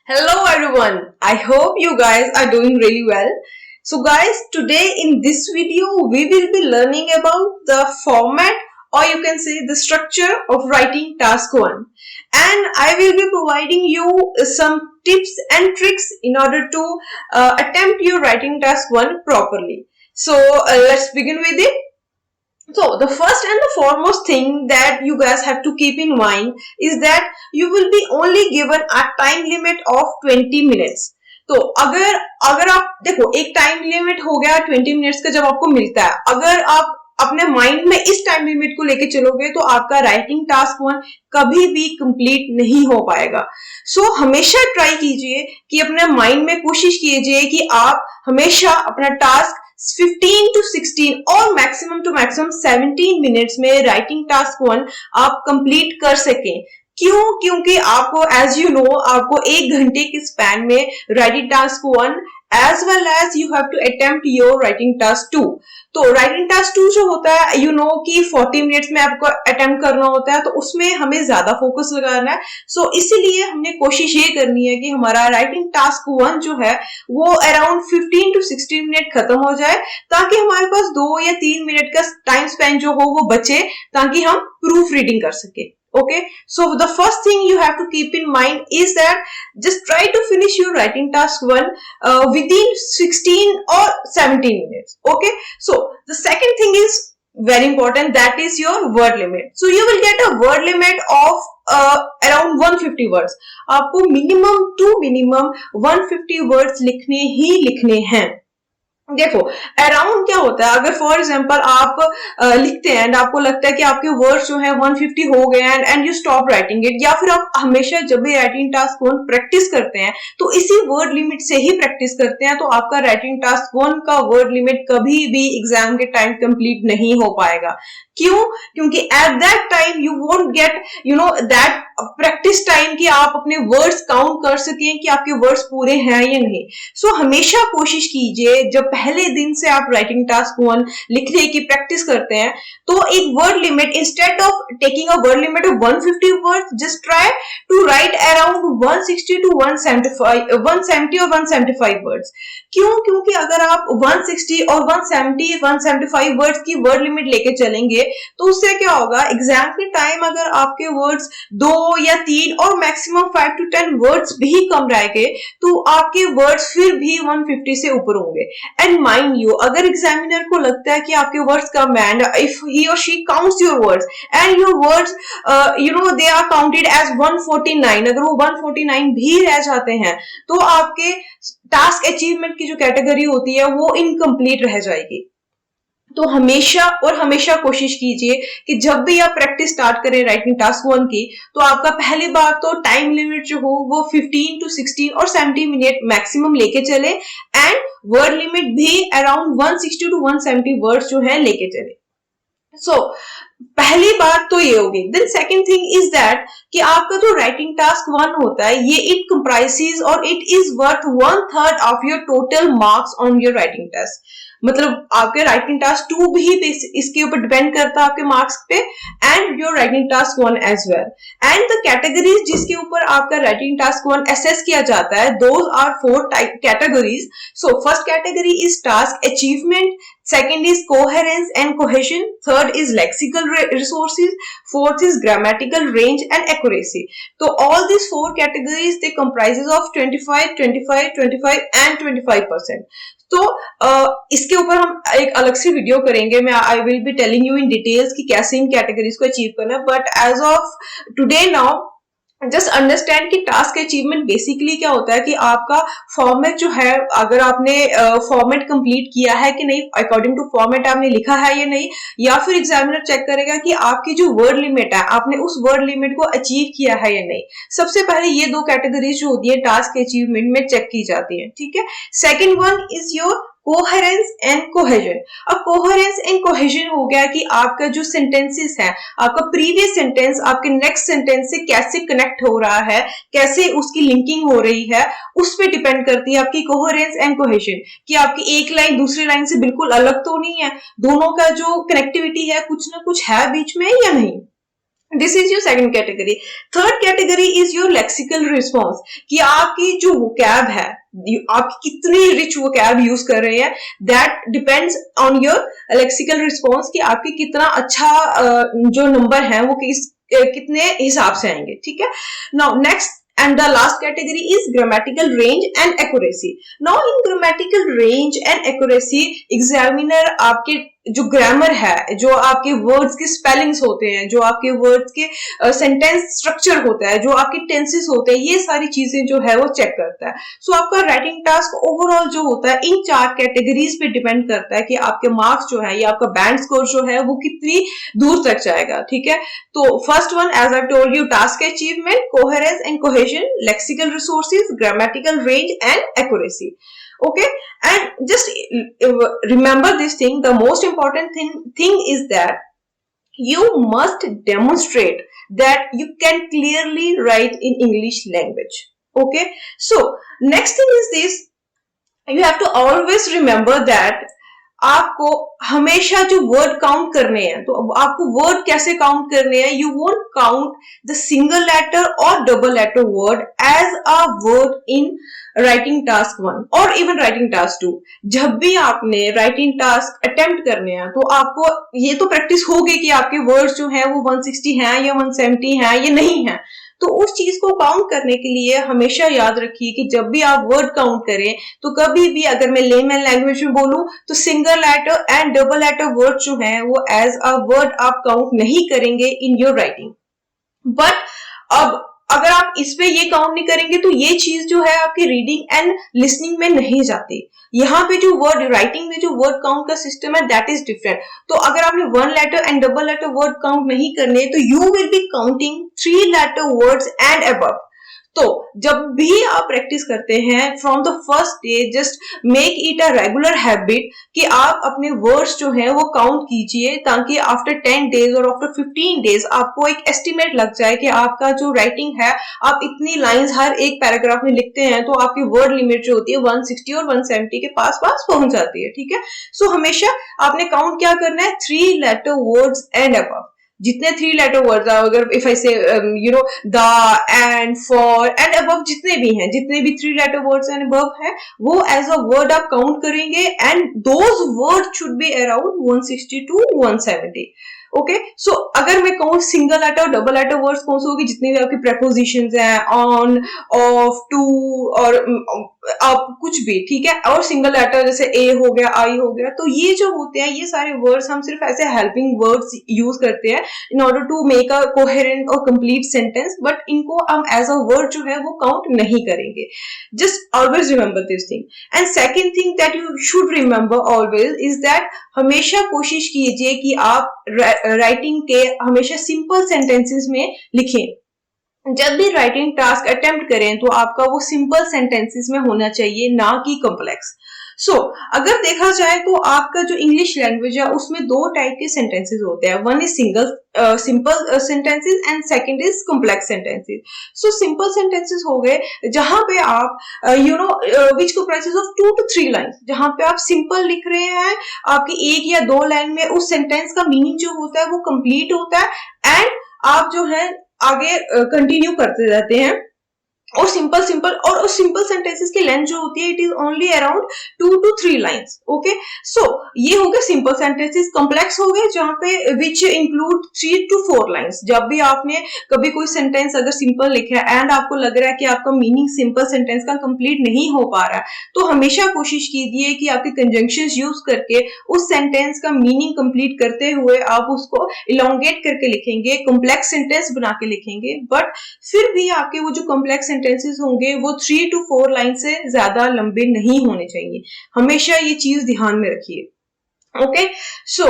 Hello everyone. I hope you guys are doing really well. So guys, today in this video we will be learning about the format or you can say the structure of writing task 1. And I will be providing you some tips and tricks in order to attempt your writing task 1 properly. So let's begin with it. So the first and the foremost thing that you guys have to keep in mind is that you will be only given a time limit of 20 minutes. तो अगर अगर आप देखो एक time limit हो गया 20 minutes का जब आपको मिलता है, अगर आप अपने माइंड में इस टाइम लिमिट को लेके चलोगे तो आपका राइटिंग टास्क 1 कभी भी कंप्लीट नहीं हो पाएगा. सो हमेशा ट्राई कीजिए कि अपने माइंड में कोशिश कीजिए कि आप हमेशा अपना टास्क 15 to 16 और मैक्सिमम टू मैक्सिमम 17 मिनट्स में राइटिंग टास्क 1 आप कंप्लीट कर सकें. क्यों? क्योंकि आपको एज यू नो आपको 1 घंटे के स्पैन में writing task 1 as well as you have to attempt your writing task 2. तो राइटिंग टास्क 2 जो होता है यू नो कि 40 मिनट्स में आपको अटेम्प्ट करना होता है, तो उसमें हमें ज्यादा फोकस लगाना है. सो इसीलिए हमने कोशिश ये करनी है कि हमारा राइटिंग टास्क 1 जो है वो अराउंड 15 to 16 मिनट खत्म हो जाए, ताकि हमारे पास 2 या 3 मिनट का टाइम स्पेन जो हो वो बचे, ताकि हम प्रूफ रीडिंग कर सके. Okay, so the first thing you have to keep in mind is that just try to finish your writing task 1 within 16 or 17 minutes. Okay, so the second thing is very important, that is your word limit. So you will get a word limit of around 150 words. आपको minimum to minimum 150 words लिखने ही लिखने हैं. देखो around क्या होता है, अगर for example आप लिखते हैं एंड आपको लगता है कि आपके वर्ड्स जो है 150 हो गए and you stop writing it, या फिर आप हमेशा जब भी राइटिंग टास्क 1 प्रैक्टिस करते हैं तो इसी वर्ड लिमिट से ही प्रैक्टिस करते हैं, तो आपका राइटिंग टास्क 1 का वर्ड लिमिट कभी भी एग्जाम के टाइम कंप्लीट नहीं हो पाएगा. क्यों? क्योंकि at that time you won't get you know that practice time कि आप अपने वर्ड्स काउंट कर सकें कि आपके वर्ड्स पूरे हैं या नहीं. सो हमेशा कोशिश कीजिए जब पहले दिन से आप राइटिंग टास्क 1 लिखने की प्रैक्टिस करते हैं तो एक word limit, instead of taking a word limit of 150 words, just try to write around 160 to 170 और 175 वर्ड्स. क्यों? क्योंकि अगर आप 160 और 170 175 वर्ड्स की वर्ड लिमिट लेके चलेंगे तो उससे क्या होगा, एग्जाम के टाइम अगर आपके वर्ड्स 2 या 3 और मैक्सिमम 5 to 10 वर्ड्स भी कम रहेंगे तो आपके वर्ड्स फिर भी 150 से ऊपर होंगे. एंड माइंड यू, अगर एग्जामिनर को लगता है कि आपके वर्ड्स कम है एंड इफ ही और she counts your words and your words you know they are counted as 149, अगर वो 149 भी रह जाते हैं तो आपके टास्क अचीवमेंट की जो कैटेगरी होती है वो इनकम्प्लीट रह जाएगी. तो हमेशा कोशिश कीजिए कि जब भी आप प्रैक्टिस स्टार्ट करें राइटिंग टास्क 1 की, तो आपका पहली बात तो टाइम लिमिट जो हो वो 15 to 16 और 70 मिनट मैक्सिमम लेके चले एंड वर्ड लिमिट भी अराउंड 160 to 170 वर्ड्स जो है लेके चले. सो पहली बात तो ये होगी. Then second thing is that कि आपका जो राइटिंग टास्क 1 होता है ये इट कंप्राइजेस और it is worth 1/3 of your total marks on your writing test. मतलब आपके राइटिंग टास्क 2 भी इसके ऊपर डिपेंड करता है आपके मार्क्स पे and your writing task 1 as well. And the categories जिसके ऊपर आपका राइटिंग टास्क 1 असेस किया जाता है, those are 4 categories. So first category is task achievement, second is coherence and cohesion, third is lexical resources, fourth is grammatical range and accuracy. So all these 4 categories they comprises of 25 25 25 and 25%. तो इसके ऊपर हम एक अलग से video करेंगे. मैं I will be telling you in details कि कैसे इन कैटेगरीज को अचीव करना है. But as of today now just understand कि टास्क अचीवमेंट बेसिकली क्या होता है कि आपका फॉर्मेट जो है, अगर आपने फॉर्मेट कंप्लीट किया है कि नहीं, अकॉर्डिंग टू फॉर्मेट आपने लिखा है या नहीं, या फिर एग्जामिनर चेक करेगा कि आपकी जो वर्ड लिमिट है आपने उस वर्ड लिमिट को अचीव किया है या नहीं. सबसे पहले ये 2 कैटेगरीज जो होती है टास्क अचीवमेंट में चेक की जाती है. ठीक है. Second one is your coherence and cohesion. अब कोहेरेंस एंड कोहेजन हो गया कि आपका जो सेंटेंसेस है, आपका प्रीवियस सेंटेंस आपके नेक्स्ट सेंटेंस से कैसे कनेक्ट हो रहा है, कैसे उसकी लिंकिंग हो रही है, उस पे डिपेंड करती है आपकी कोहेरेंस एंड कोहेजन. कि आपकी एक लाइन दूसरी लाइन से बिल्कुल अलग तो नहीं है, दोनों का जो कनेक्टिविटी है कुछ ना कुछ है बीच में या नहीं. This is your second category. Third category is your lexical response, कि आपकी जो वोकैब है, आप कितनी रिच वोकैब यूज कर रहे हैं, that depends on your lexical response, कि आपके कितना अच्छा जो नंबर है वो कितने हिसाब से आएंगे. ठीक है. Now next and the last category is grammatical range and accuracy. Now in grammatical range and accuracy, examiner आपके जो ग्रामर है, जो आपके वर्ड्स के स्पेलिंग्स होते हैं, जो आपके वर्ड्स के सेंटेंस स्ट्रक्चर होता है, जो आपके टेंसेस होते हैं, ये सारी चीजें जो है वो चेक करता है. सो आपका राइटिंग टास्क ओवरऑल जो होता है इन 4 कैटेगरीज पे डिपेंड करता है कि आपके मार्क्स जो है या आपका बैंड स्कोर जो है वो कितनी दूर तक जाएगा. ठीक है. तो first one, as I told you, task achievement, coherence and cohesion, lexical resources, grammatical range and accuracy. Okay, and just remember this thing. The most important thing is that you must demonstrate that you can clearly write in English language. Okay, so next thing is this. You have to always remember that आपको हमेशा जो word count करने हैं, तो आपको word कैसे count करने हैं? You won't count the single letter और double letter word as a word in writing task 1 और इवन राइटिंग टास्क 2. जब भी आपने राइटिंग टास्क अटेम्प्ट करने हैं तो आपको ये तो प्रैक्टिस होगी कि आपके वर्ड्स जो हैं वो 160 हैं या 170 हैं या नहीं है. तो उस चीज को काउंट करने के लिए हमेशा याद रखिए कि जब भी आप वर्ड काउंट करें तो कभी भी, अगर मैं लेमन लैंग्वेज में बोलूं, तो single letter and double letter word जो है वो एज अ वर्ड आप काउंट नहीं करेंगे इन योर राइटिंग. बट अब अगर आप इस पे ये काउंट नहीं करेंगे तो ये चीज जो है आपकी रीडिंग एंड लिसनिंग में नहीं जाती. यहाँ पे जो वर्ड राइटिंग में जो वर्ड काउंट का सिस्टम है दैट इज डिफरेंट. तो अगर आपने 1 letter and double letter word count नहीं करने तो you will be counting 3 letter words and above. तो जब भी आप प्रैक्टिस करते हैं from the first day, just make it a regular habit कि आप अपने वर्ड्स जो हैं वो काउंट कीजिए, ताकि आफ्टर 10 डेज और आफ्टर 15 डेज आपको एक एस्टिमेट लग जाए कि आपका जो राइटिंग है, आप इतनी लाइंस हर एक पैराग्राफ में लिखते हैं तो आपकी वर्ड लिमिट जो होती है 160 और 170 के पास पहुंच जाती है. ठीक है. सो हमेशा आपने काउंट क्या करना है? 3 लेटर वर्ड्स एंड अबव. जितने 3 लेटर वर्ड्स, अगर इफ आई से you know the end for and above जितने भी हैं, जितने भी 3 लेटर वर्ड्स एंड अबव है, वो एज अ वर्ड आप काउंट करेंगे and those word should be around 160 to 170. Okay. So अगर मैं कहूँ सिंगल लेटर और डबल लेटर वर्ड्स कौन से होगी, जितने भी आपके प्रेपोजिशंस हैं, ऑन, ऑफ, टू और आप कुछ भी, ठीक है, और सिंगल लेटर जैसे ए हो गया, आई हो गया, तो ये जो होते हैं ये सारे वर्ड्स हम सिर्फ ऐसे हेल्पिंग वर्ड्स यूज करते हैं in order to make a coherent और कंप्लीट सेंटेंस, बट इनको हम एज अ वर्ड जो है वो काउंट नहीं करेंगे. Just always remember this thing. And second thing that you should remember always is that हमेशा कोशिश कीजिए कि आप राइटिंग के हमेशा सिंपल सेंटेंसेस में लिखें. जब भी राइटिंग टास्क अटेम्प्ट करें तो आपका वो सिंपल सेंटेंसेस में होना चाहिए, ना कि कॉम्प्लेक्स. सो अगर देखा जाए तो आपका जो इंग्लिश लैंग्वेज है उसमें 2 टाइप के सेंटेंसेस होते हैं. One is simple sentences and second is complex sentences. So simple sentences हो गए जहां पे आप विच कंप्राइजेस ऑफ 2 to 3 लाइंस, जहां पे आप सिंपल लिख रहे हैं, आपकी 1 या 2 लाइन में उस सेंटेंस का मीनिंग जो होता है वो कंप्लीट होता है एंड आप जो है आगे कंटिन्यू करते रहते हैं. और उस सिंपल सेंटेंसेस की लेंथ जो होती है it is only around 2 to 3 lines. Okay. So ये हो गए सिंपल सेंटेंसेस. कॉम्प्लेक्स हो गए जहां पे विच इंक्लूड 3 to 4 लाइंस. जब भी आपने कभी कोई सेंटेंस अगर सिंपल लिखा है एंड आपको लग रहा है कि आपका मीनिंग सिंपल सेंटेंस का कंप्लीट नहीं हो पा रहा है, तो हमेशा कोशिश कीजिए कि आपके कंजंक्शंस यूज करके उस सेंटेंस का मीनिंग कंप्लीट करते हुए आप उसको इलोंगेट करके लिखेंगे, कॉम्प्लेक्स सेंटेंस बना के लिखेंगे. बट फिर भी आपके वो जो कॉम्प्लेक्स सेंटेंसेस होंगे वो 3 to 4 लाइन से ज्यादा लंबे नहीं होने चाहिए. हमेशा ये चीज ध्यान में रखिए. Okay. So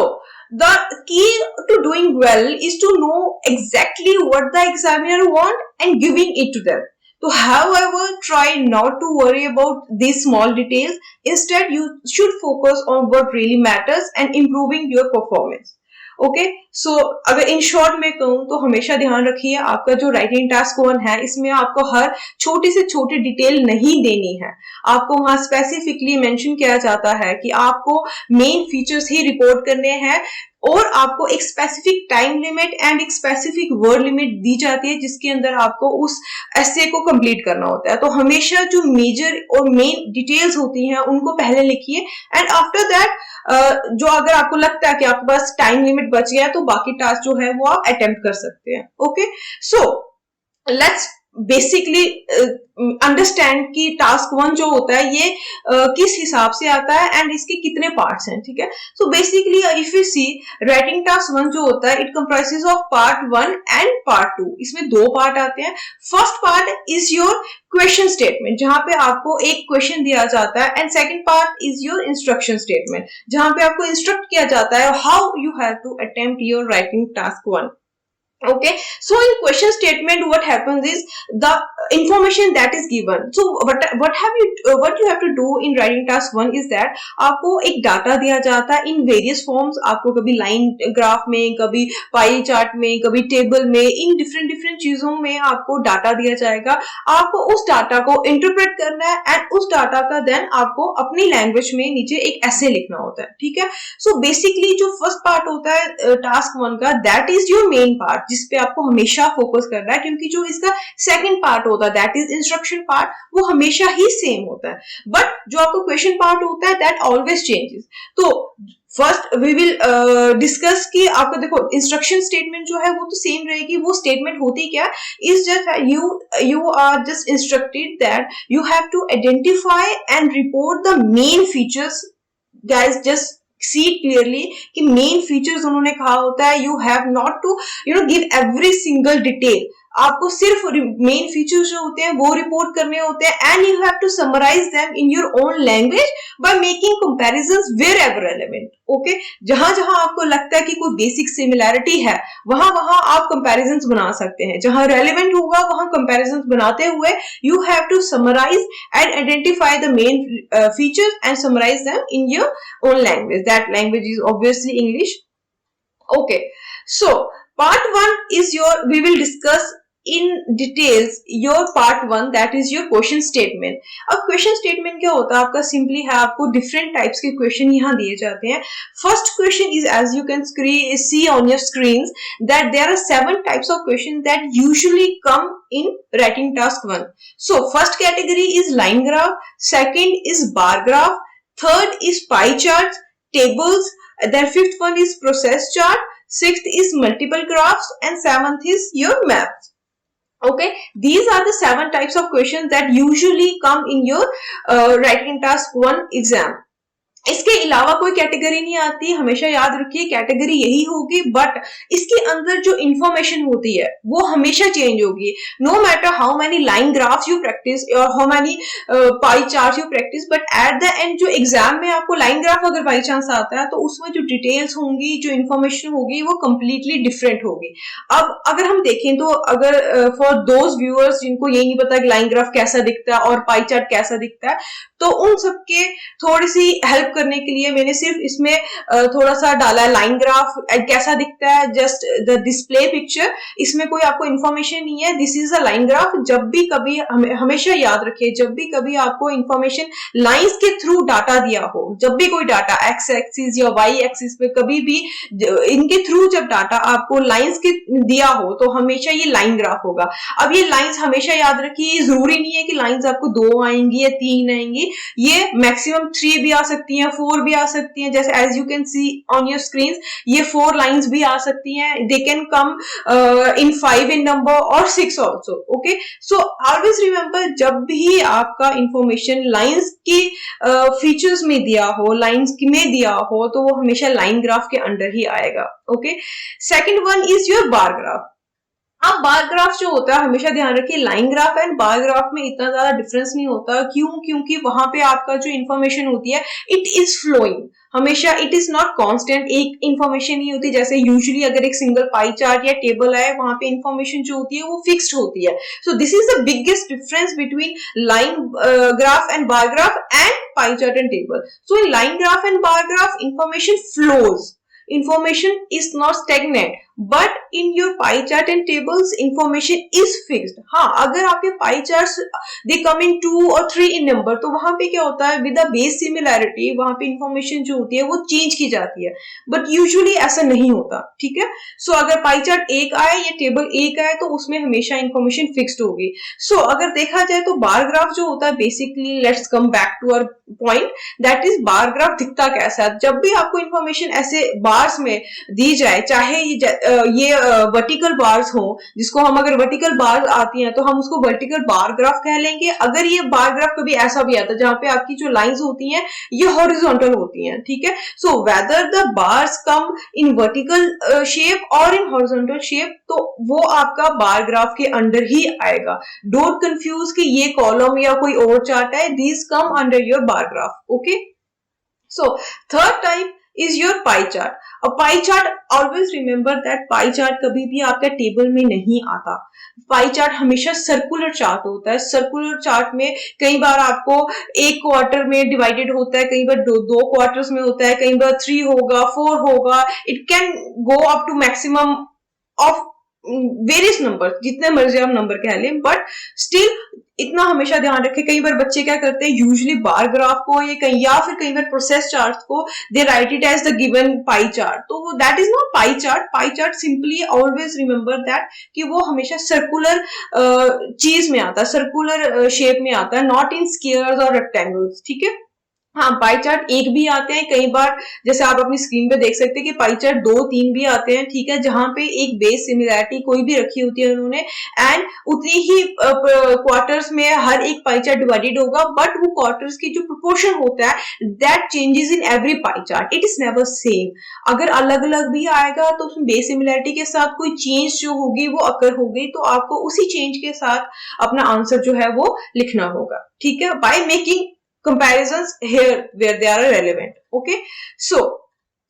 the key to doing well is to know exactly what the examiner want and giving it to them. So however, try not to worry about these small details. Instead, you should focus on what really matters and improving your performance. Okay. So अगर in short में कहूं तो हमेशा ध्यान रखिए आपका जो writing task 1 है इसमें आपको हर छोटी से छोटी डिटेल नहीं देनी है. आपको वहां स्पेसिफिकली मेंशन किया जाता है कि आपको मेन फीचर्स ही रिपोर्ट करने हैं. और आपको एक स्पेसिफिक टाइम लिमिट एंड एक स्पेसिफिक वर्ड लिमिट दी जाती है जिसके अंदर आपको उस एसे को कंप्लीट करना होता है। तो हमेशा जो मेजर और मेन डिटेल्स होती हैं उनको पहले लिखिए एंड आफ्टर दैट जो अगर आपको लगता है कि आपके पास टाइम लिमिट बच गया है तो बाकी टास्क जो है वो आप अटेम्प्ट कर सकते हैं। Okay, so let's basically understand कि टास्क 1 जो होता है ये किस हिसाब से आता है एंड इसके कितने पार्ट्स हैं, ठीक है। So basically if you see writing task 1 जो होता है it comprises of part 1 and part 2। इसमें 2 पार्ट आते हैं। First part is your question statement जहां पे आपको एक क्वेश्चन दिया जाता है and second part is your instruction statement जहां पे आपको इंस्ट्रक्ट किया जाता है how you have to attempt your writing task 1। Okay, so in question statement what happens is the information that is given. So what you have to do in writing task 1 is that आपको एक data दिया जाता है in various forms। आपको कभी line graph में, कभी pie chart में, कभी टेबल में, इन डिफरेंट चीजों में आपको डाटा दिया जाएगा। आपको उस डाटा को इंटरप्रेट करना है एंड उस डाटा का देन आपको अपनी लैंग्वेज में नीचे एक ऐसे लिखना होता है, ठीक है। सो बेसिकली जो फर्स्ट पार्ट होता है टास्क 1 का that is your main part जिसपे आपको हमेशा फोकस करना है क्योंकि जो इसका सेकंड पार्ट होता है दैट इज इंस्ट्रक्शन पार्ट वो हमेशा ही सेम होता है। बट जो आपको क्वेश्चन पार्ट होता है दैट ऑलवेज चेंजेस। तो फर्स्ट वी विल डिस्कस कि आपको देखो इंस्ट्रक्शन स्टेटमेंट जो है वो तो सेम रहेगी। वो स्टेटमेंट होती क्या is just you are just instructed that you have to identify and report the main features. Guys just see clearly कि मेन फीचर्स उन्होंने कहा होता है you have not to give every single detail. आपको सिर्फ main features जो होते हैं वो रिपोर्ट करने होते हैं and you have to summarise them in your own language by making comparisons wherever relevant. Okay, जहां जहां आपको लगता है कि कोई बेसिक सिमिलैरिटी है वहां वहां आप कंपैरिजंस बना सकते हैं। जहां रेलेवेंट होगा वहां कंपैरिजंस बनाते हुए you have to summarise and identify the main features and summarise them in your own language. That language is obviously English. Okay, so part 1 is your we will discuss in details your part 1 that is your question statement। अब question statement क्या होता है आपका simply है आपको different types के question यहाँ दिए जाते हैं। First question is as you can see on your screens that there are 7 types of questions that usually come in writing task 1। So first category is line graph, second is bar graph, third is pie charts, tables, then fifth one is process chart, sixth is multiple graphs and seventh is your maps। Okay, these are the 7 types of questions that usually come in your writing task 1 exam। इसके अलावा कोई category नहीं आती, हमेशा याद रखिए category यही होगी बट इसके अंदर जो इंफॉर्मेशन होती है वो हमेशा चेंज होगी। No matter how many line graphs you practise और how many pie charts you practise but at the end जो एग्जाम में आपको लाइन ग्राफ अगर बाई चांस आता है तो उसमें जो डिटेल्स होंगी जो इंफॉर्मेशन होगी वो कंप्लीटली डिफरेंट होगी। अब अगर हम देखें तो अगर फॉर दोज व्यूअर्स जिनको ये नहीं पता कि लाइन ग्राफ कैसा दिखता है और पाई चार्ट कैसा दिखता है तो उन सबके थोड़ी सी हेल्प करने के लिए मैंने सिर्फ इसमें थोड़ा सा डाला है लाइन ग्राफ कैसा दिखता है जस्ट द डिस्प्ले पिक्चर। इसमें कोई आपको इंफॉर्मेशन नहीं है, this is a line graph. जब भी कभी हमेशा याद रखिए जब भी कभी आपको इंफॉर्मेशन लाइंस के थ्रू डाटा दिया हो, जब भी कोई डाटा एक्स एक्सिस या वाई एक्सिस पे कभी भी इनके थ्रू जब डाटा आपको लाइंस के दिया हो तो हमेशा ये लाइन ग्राफ होगा। अब ये लाइंस हमेशा याद रखिए जरूरी नहीं है कि लाइंस आपको 2 आएंगी या 3 आएंगी, ये मैक्सिमम 3 भी आ सकती हैं 4 भी आ सकती हैं। जैसे as you can see on your screen ये 4 लाइंस भी आ सकती हैं। They can come in 5 in number और 6 also. Okay, so always remember जब भी आपका इंफॉर्मेशन लाइंस की फीचर्स में दिया हो, लाइंस में दिया हो तो वो हमेशा लाइन ग्राफ के अंडर ही आएगा। Okay, second one is your bar graph. अब बार ग्राफ जो होता है हमेशा ध्यान रखिए line graph and bar graph में इतना ज्यादा डिफरेंस नहीं होता। क्यों? क्योंकि वहां पे आपका जो इंफॉर्मेशन होती है इट इज फ्लोइंग, हमेशा इट इज नॉट कांस्टेंट एक इंफॉर्मेशन नहीं होती। जैसे यूजुअली अगर एक सिंगल पाई चार्ट या टेबल है वहां पे इंफॉर्मेशन जो होती है वो फिक्स्ड होती है। So this is the biggest difference between line graph and bar graph and pie chart and table. So in line graph and bar graph information flows, information is not stagnant। But in your pie chart and tables information is fixed. हाँ, अगर आपके pie charts दे come इन 2 और 3 इन number, तो वहां पे क्या होता है, विद द बेस सिमिलैरिटी वहां पे इंफॉर्मेशन जो होती है वो चेंज की जाती है, बट यूजुअली ऐसा नहीं होता। ठीक है, सो अगर पाई चार्ट एक आए या टेबल एक आए तो उसमें हमेशा इंफॉर्मेशन फिक्स्ड होगी। सो अगर देखा जाए तो बार ग्राफ जो होता है, basically let's come back to our point, that is bar graph दिखता कैसा है। जब भी आपको इंफॉर्मेशन ऐसे बार्स में दी जाए, चाहे ये वर्टिकल बार्स हो, जिसको हम अगर वर्टिकल बार आती हैं तो हम उसको वर्टिकल बार ग्राफ कह लेंगे। अगर ये बार ग्राफ कभी ऐसा भी आता है जहां पे आपकी जो लाइंस होती हैं ये हॉरिजॉन्टल होती हैं, ठीक है, so whether the bars come in vertical shape और इन हॉरिजॉन्टल शेप, तो वो आपका बार ग्राफ के अंडर ही आएगा। डोंट कंफ्यूज कि ये कॉलम या कोई और चार्ट है, these come under your bar graph. Okay, so third type is your pie chart. A pie chart, always remember that pie chart कभी भी आपके टेबल में नहीं आता। पाई चार्ट हमेशा सर्कुलर चार्ट होता है। सर्कुलर चार्ट में कई बार आपको एक क्वार्टर में डिवाइडेड होता है, कई बार दो क्वार्टर्स में होता है, कई बार 3 होगा, 4 होगा, it can go up to maximum of various number, जितने मर्जी आप नंबर कह लें, बट स्टिल इतना हमेशा ध्यान रखें। कई बार बच्चे क्या करते हैं, यूजुअली बार ग्राफ को या फिर कई बार प्रोसेस चार्ट को they write it as the given pie chart, तो that is not pie chart. Pie chart simply always remember that कि वो हमेशा सर्कुलर चीज में आता है, सर्कुलर शेप में आता है, नॉट इन स्क्वायर्स और रेक्टेंगल्स। ठीक है, हाँ, पाई चार्ट एक भी आते हैं कई बार, जैसे आप अपनी स्क्रीन पे देख सकते हैं कि पाई चार्ट 2, 3 भी आते हैं। ठीक है, जहां पे एक बेस सिमिलैरिटी कोई भी रखी होती है उन्होंने, एंड उतनी ही क्वार्टर्स में हर एक पाई चार्ट डिवाइडेड होगा, बट वो क्वार्टर्स की जो प्रोपोर्शन होता है that changes in every pie chart, it is never same. अगर अलग अलग भी आएगा तो उसमें बेस सिमिलैरिटी के साथ कोई चेंज जो होगी वो अकर हो गई, तो आपको उसी चेंज के साथ अपना आंसर जो है वो लिखना होगा। ठीक है, by making comparisons here where they are relevant. Okay, so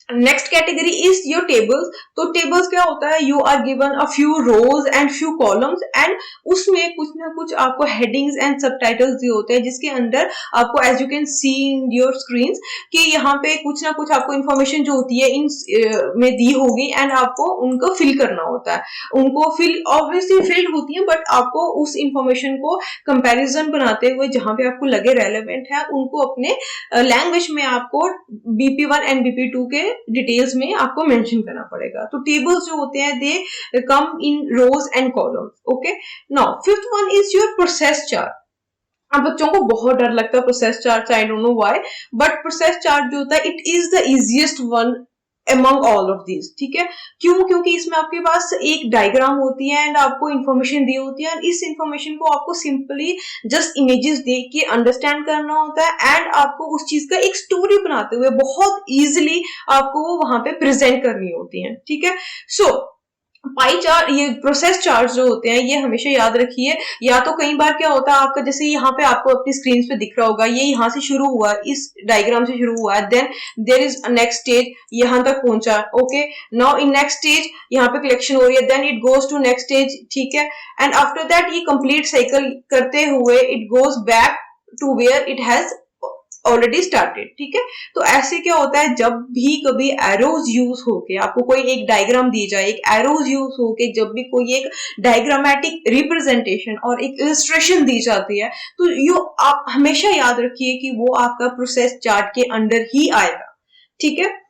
next category is your tables. तो टेबल्स क्या होता है, you are given a few rows and few columns, and उसमें कुछ ना कुछ आपको हेडिंग्स एंड सबटाइटल्स दिए होते हैं, जिसके अंदर आपको as you can see in your screens कि यहाँ पे कुछ ना कुछ आपको इन्फॉर्मेशन जो होती है इन में दी होगी, एंड आपको उनको फिल करना होता है। उनको फिल ऑब्वियसली फिल्ड होती है, बट आपको उस इंफॉर्मेशन को कंपैरिजन बनाते हुए जहां पे आपको लगे रेलेवेंट है उनको अपने लैंग्वेज में आपको BP1 एंड BP2 के डिटेल्स में आपको मेंशन करना पड़ेगा। तो टेबल्स जो होते हैं they come in rows and columns. Okay, now fifth one is your process chart. अब बच्चों को बहुत डर लगता है process chart, I don't know why, but process chart जो होता है it is the easiest one among all of these। ठीक है, क्यों? क्योंकि इसमें आपके पास एक डायग्राम होती है एंड आपको इंफॉर्मेशन दी होती है, एंड इस इंफॉर्मेशन को आपको सिंपली जस्ट इमेजेस देख के अंडरस्टैंड करना होता है, एंड आपको उस चीज का एक स्टोरी बनाते हुए बहुत इजीली आपको वो वहां पे प्रेजेंट करनी होती है। ठीक है, सो पाई चार्ट, ये प्रोसेस चार्ट जो होते हैं ये हमेशा याद रखिए। या तो कई बार क्या होता है आपका, जैसे यहाँ पे आपको अपनी स्क्रीन पे दिख रहा होगा, ये यहाँ से शुरू हुआ, इस डायग्राम से शुरू हुआ, then there is next stage, यहाँ तक पहुंचा। Okay, now in next stage यहाँ पे कलेक्शन हो रही है, then it goes to next stage. ठीक है, एंड आफ्टर दैट ये कंप्लीट साइकिल करते हुए it goes back to where it has already started. ठीक है, तो ऐसे क्या होता है, जब भी कभी एरोज यूज होके आपको कोई एक डायग्राम दी जाए, एक एरोज यूज होके जब भी कोई एक डायग्रामेटिक रिप्रेजेंटेशन और एक इलस्ट्रेशन दी जाती है, तो यू आप हमेशा याद रखिए कि वो आपका प्रोसेस चार्ट के अंडर ही आएगा। ठीक है,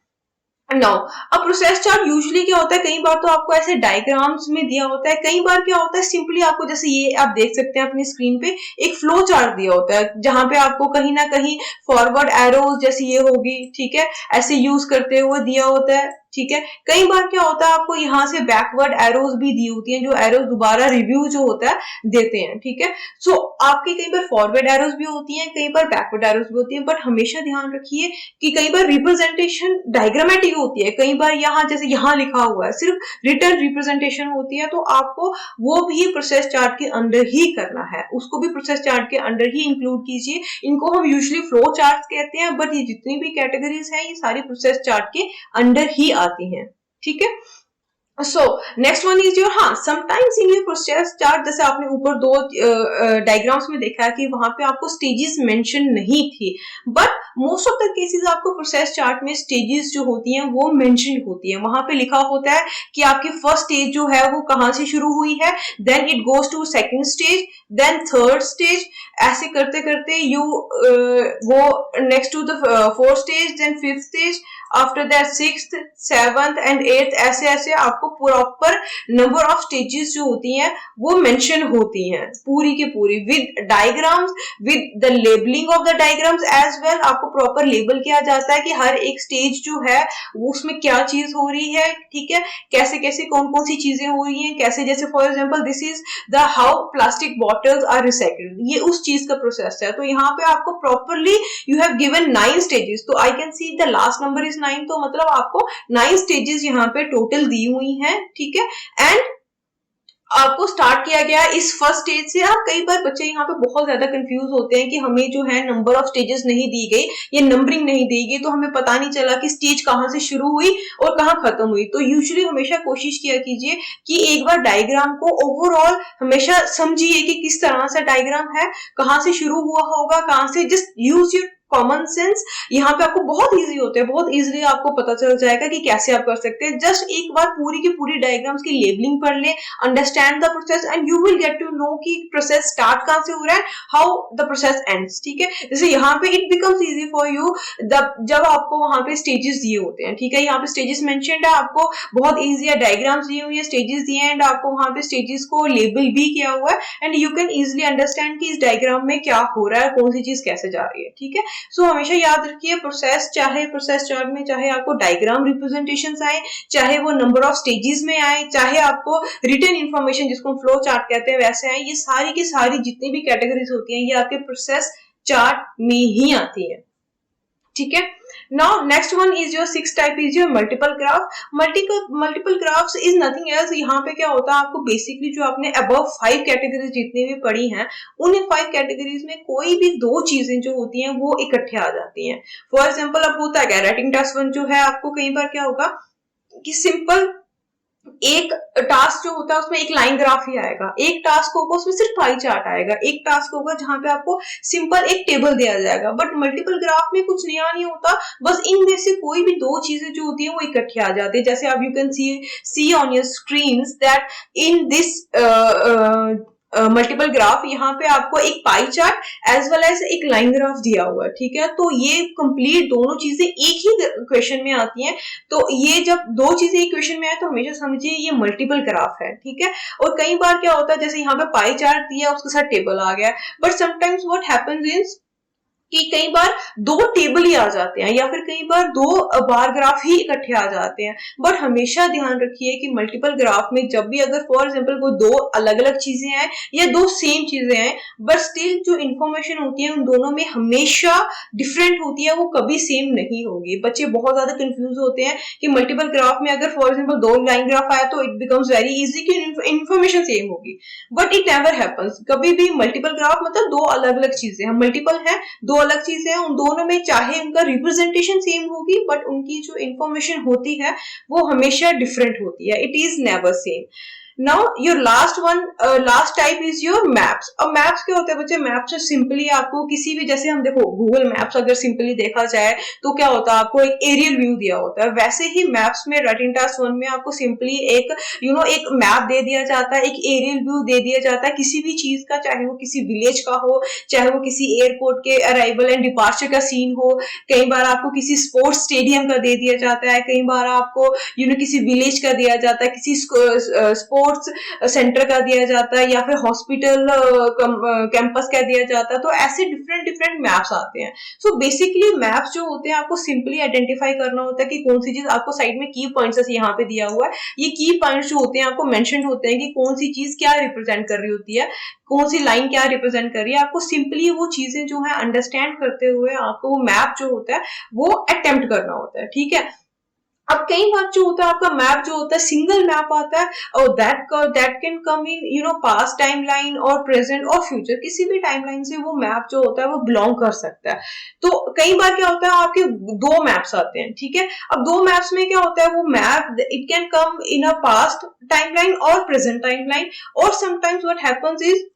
नाउ अब प्रोसेस चार्ट यूजुअली क्या होता है, कई बार तो आपको ऐसे डायग्राम्स में दिया होता है, कई बार क्या होता है सिंपली आपको, जैसे ये आप देख सकते हैं अपनी स्क्रीन पे, एक फ्लो चार्ट दिया होता है जहां पे आपको कहीं ना कहीं फॉरवर्ड एरोज जैसी ये होगी, ठीक है, ऐसे यूज करते हुए दिया होता है। ठीक है, कई बार क्या होता है आपको यहाँ से बैकवर्ड एरोज भी दी होती हैं, जो एरोज दोबारा रिव्यू जो होता है देते हैं। ठीक है, सो आपके कई बार फॉरवर्ड एरोज भी होती हैं, कई बार बैकवर्ड एरोज भी होती हैं, बट हमेशा ध्यान रखिए कि कई बार रिप्रेजेंटेशन डायग्रामेटिक होती है, कई बार यहाँ जैसे यहाँ लिखा हुआ है सिर्फ रिटर्न रिप्रेजेंटेशन होती है, तो आपको वो भी प्रोसेस चार्ट के अंडर ही करना है, उसको भी प्रोसेस चार्ट के अंडर ही इंक्लूड कीजिए। इनको हम यूजुअली फ्लो चार्ट कहते हैं, बट ये जितनी भी कैटेगरीज हैं ये सारी प्रोसेस चार्ट के अंडर ही आती हैं। ठीक है, so next one is your, हाँ, sometimes in your process chart, जैसे आपने ऊपर दो डायग्राम्स में देखा है कि वहां पे आपको स्टेजेस मेंशन नहीं थी, but most of the cases आपको प्रोसेस चार्ट में स्टेजेस जो होती हैं वो मेंशन होती है, वहां पे लिखा होता है कि आपकी फर्स्ट स्टेज जो है वो कहां से शुरू हुई है, then it goes to second stage, then third stage, ऐसे करते करते यू वो next to the fourth stage, then fifth stage, after that sixth, seventh and eighth, ऐसे ऐसे आपको प्रॉपर नंबर ऑफ स्टेजेस जो होती हैं वो मेंशन होती हैं पूरी की पूरी, with diagrams, with the labelling of the diagrams as well. आपको प्रॉपर लेबल किया जाता है कि हर एक स्टेज जो है वो उसमें क्या चीज हो रही है, ठीक है, कैसे कैसे कौन कौन सी चीजें हो रही हैं, कैसे, जैसे for example this is the how plastic bottles are recycled, ये उस चीज का प्रोसेस है। तो यहाँ पे आपको properly you have given 9 stages, तो I can see the last number is 9, तो मतलब आपको 9 स्टेजेस यहाँ पे टोटल दी हुई हैं, ठीक है। एंड आपको स्टार्ट किया गया इस फर्स्ट स्टेज से। आप कई बार बच्चे यहाँ पे बहुत ज्यादा कंफ्यूज होते हैं कि हमें जो है नंबर ऑफ स्टेजेस नहीं दी गई, ये नंबरिंग नहीं दी गई, तो हमें पता नहीं चला कि स्टेज कहाँ से शुरू हुई और कहाँ खत्म हुई। तो यूजुअली हमेशा कोशिश किया कीजिए कि एक बार डायग्राम को ओवरऑल हमेशा समझिए कि किस तरह से डायग्राम है, कहाँ से शुरू हुआ होगा, कहाँ से, just use your common sense. यहाँ पे आपको बहुत इजी होते हैं, बहुत इजीली आपको पता चल जाएगा कि कैसे आप कर सकते हैं। जस्ट एक बार पूरी की पूरी डायग्राम्स की लेबलिंग पढ़ ले, understand the process and you will get to know कि प्रोसेस स्टार्ट कहां से हो रहा है, हाउ द प्रोसेस एंड्स, ठीक है। जैसे यहाँ पे it becomes easy for you जब आपको वहां पे स्टेजेस दिए होते हैं, ठीक है, यहाँ पे स्टेजेस मेंशन्ड है, आपको बहुत इजी है, डायग्राम्स दिए हुए हैं, स्टेजेस दिए हैं एंड आपको वहां पे स्टेजेस को लेबल भी किया हुआ है and you can easily understand कि इस डायग्राम में क्या हो रहा है, कौन सी चीज कैसे जा रही है, ठीक है। सो हमेशा याद रखिए प्रोसेस, चाहे प्रोसेस चार्ट में चाहे आपको डायग्राम रिप्रेजेंटेशंस आए, चाहे वो नंबर ऑफ स्टेजेस में आए, चाहे आपको रिटन इंफॉर्मेशन जिसको हम फ्लो चार्ट कहते हैं वैसे आए, ये सारी की सारी जितनी भी कैटेगरीज होती हैं ये आपके प्रोसेस चार्ट में ही आती है, ठीक है। Now next one is your sixth type is your multiple graph. Multiple graphs is nothing else. यहाँ पे क्या होता है, आपको बेसिकली जो आपने above 5 कैटेगरीज जितनी भी पढ़ी हैं उन 5 कैटेगरीज में कोई भी दो चीजें जो होती हैं वो इकट्ठे आ जाती हैं। फॉर एग्जाम्पल अब होता है राइटिंग टास्क 1 जो है, आपको कई बार क्या होगा कि सिंपल एक टास्क जो होता है उसमें एक लाइन ग्राफ ही आएगा, एक टास्क होगा उसमें सिर्फ पाई चार्ट आएगा, एक टास्क होगा जहां पे आपको सिंपल एक टेबल दिया जाएगा। बट मल्टीपल ग्राफ में कुछ नया नहीं होता, बस इनमें से कोई भी दो चीजें जो होती है वो इकट्ठी आ जाती है। जैसे आप you can see on your screens that in this multiple graph यहाँ पे आपको एक pie chart as well as एक लाइन ग्राफ दिया हुआ है, ठीक है। तो ये कंप्लीट दोनों चीजें एक ही क्वेश्चन में आती हैं, तो ये जब दो चीजें एक क्वेश्चन में आए तो हमेशा समझिए ये मल्टीपल ग्राफ है, ठीक है। और कई बार क्या होता है जैसे यहाँ पे पाई चार्ट दिया उसके साथ टेबल आ गया, but sometimes what happens is कि कई बार दो टेबल ही आ जाते हैं या फिर कई बार दो बार ग्राफ ही इकट्ठे आ जाते हैं। बट हमेशा ध्यान रखिए कि मल्टीपल ग्राफ में जब भी अगर फॉर एग्जांपल कोई दो अलग अलग चीजें हैं या दो सेम चीजें हैं बट स्टिल जो इंफॉर्मेशन होती है उन दोनों में हमेशा डिफरेंट होती है, वो कभी सेम नहीं होगी। बच्चे बहुत ज्यादा कंफ्यूज होते हैं कि मल्टीपल ग्राफ में अगर फॉर एग्जाम्पल दो लाइन ग्राफ आया तो इट बिकम्स वेरी इजी कि इंफॉर्मेशन सेम होगी, बट इट नेवर हैपेंस। कभी भी मल्टीपल ग्राफ मतलब दो अलग अलग चीजें हैं, मल्टीपल है दो अलग चीजें हैं, उन दोनों में चाहे उनका रिप्रेजेंटेशन सेम होगी बट उनकी जो इंफॉर्मेशन होती है वो हमेशा डिफरेंट होती है, it is never same. Now your last type is your maps. अब मैप्स क्या होते हैं बच्चे, मैप्स सिंपली आपको किसी भी, जैसे हम देखो गूगल मैप्स अगर सिंपली देखा जाए तो क्या होता है आपको एक एरियल व्यू दिया होता है, वैसे ही मैप्स में राइटिंग टास्क 1 में आपको सिंपली एक एक मैप दे दिया जाता है, एक एरियल व्यू दे दिया जाता है किसी भी चीज का, चाहे वो किसी विलेज का हो, चाहे वो किसी एयरपोर्ट के अराइवल एंड डिपार्चर का सीन हो, कई बार आपको किसी स्पोर्ट्स स्टेडियम का दे दिया जाता है, कई बार आपको किसी विलेज का दिया जाता है, किसी स्पोर्ट्स सेंटर का दिया जाता है या फिर हॉस्पिटल कैंपस का दिया जाता है। तो ऐसे डिफरेंट मैप्स आते हैं। सो बेसिकली मैप्स जो होते हैं आपको सिंपली आइडेंटिफाई करना होता है कि कौन सी चीज आपको साइड में की पॉइंट्स यहाँ पे दिया हुआ है, ये की पॉइंट्स जो होते हैं आपको मेंशन होते हैं कि कौन सी चीज क्या रिप्रेजेंट कर रही होती है, कौन सी लाइन क्या रिप्रेजेंट कर रही है। आपको सिंपली वो चीजें जो है अंडरस्टैंड करते हुए आपको वो मैप जो होता है वो अटेम्प्ट करना होता है, ठीक है। अब कई बार जो होता है आपका मैप जो होता है सिंगल मैप आता है और that can come in past timeline और प्रेजेंट और फ्यूचर, किसी भी टाइमलाइन से वो मैप जो होता है वो बिलोंग कर सकता है। तो कई बार क्या होता है आपके दो मैप्स आते हैं, ठीक है। अब दो मैप्स में क्या होता है वो map it can come in a past timeline और प्रेजेंट टाइमलाइन, और sometimes what happens is